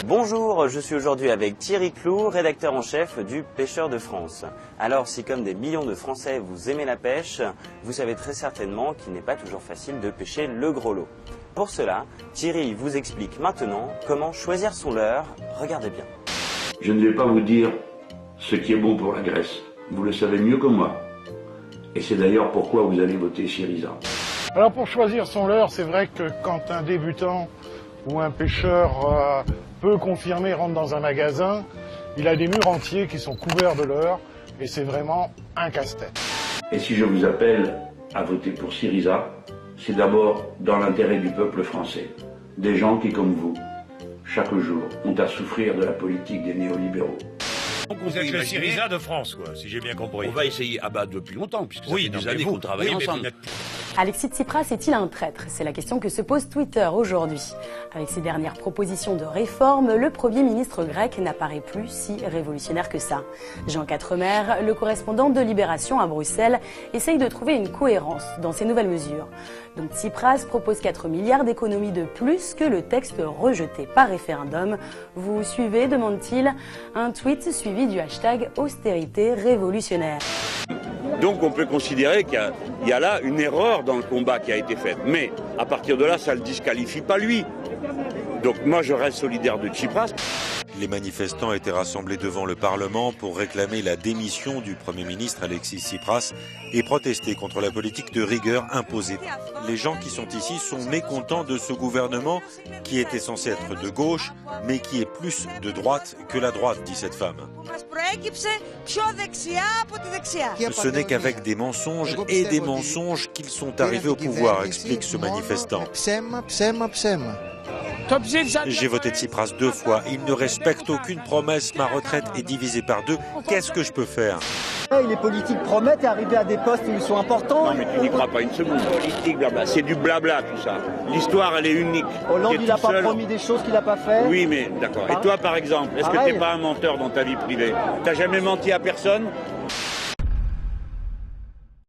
Bonjour, je suis aujourd'hui avec Thierry Cloux, rédacteur en chef du Pêcheur de France. Alors si comme des millions de Français vous aimez la pêche, vous savez très certainement qu'il n'est pas toujours facile de pêcher le gros lot. Pour cela, Thierry vous explique maintenant comment choisir son leurre. Regardez bien. Je ne vais pas vous dire ce qui est bon pour la Grèce. Vous le savez mieux que moi. Et c'est d'ailleurs pourquoi vous allez voter Syriza. Alors pour choisir son leurre, c'est vrai que quand un débutant ou un pêcheur peu confirmé rentre dans un magasin, il a des murs entiers qui sont couverts de leurre et c'est vraiment un casse-tête. Et si je vous appelle à voter pour Syriza, c'est d'abord dans l'intérêt du peuple français. Des gens qui, comme vous, chaque jour, ont à souffrir de la politique des néolibéraux. Vous êtes le Syriza de France, quoi, si j'ai bien compris. On va essayer, depuis longtemps, puisque ça fait des années vous qu'on travaille ensemble. Alexis Tsipras est-il un traître? C'est la question que se pose Twitter aujourd'hui. Avec ses dernières propositions de réforme, le Premier ministre grec n'apparaît plus si révolutionnaire que ça. Jean Quatremer, le correspondant de Libération à Bruxelles, essaye de trouver une cohérence dans ces nouvelles mesures. Donc Tsipras propose 4 milliards d'économies de plus que le texte rejeté par référendum. Vous suivez, demande-t-il, un tweet suivi du hashtag austérité révolutionnaire. Donc on peut considérer qu'il y a là une erreur dans le combat qui a été fait. Mais à partir de là, ça ne le disqualifie pas lui. Donc moi je reste solidaire de Tsipras. Les manifestants étaient rassemblés devant le Parlement pour réclamer la démission du Premier ministre Alexis Tsipras et protester contre la politique de rigueur imposée. Les gens qui sont ici sont mécontents de ce gouvernement qui était censé être de gauche, mais qui est plus de droite que la droite, dit cette femme. Ce n'est qu'avec des mensonges et des mensonges qu'ils sont arrivés au pouvoir, explique ce manifestant. J'ai voté Tsipras 2 fois, il ne respecte aucune promesse, ma retraite est divisée par 2, qu'est-ce que je peux faire? Les politiques promettent d'arriver à des postes où ils sont importants. Non mais tu n'y crois pas une seconde. Politique, blabla, c'est du blabla tout ça. L'histoire elle est unique. Hollande il n'a pas promis des choses qu'il n'a pas fait. Oui mais d'accord. Et toi par exemple, est-ce que tu n'es pas un menteur dans ta vie privée? T'as jamais menti à personne?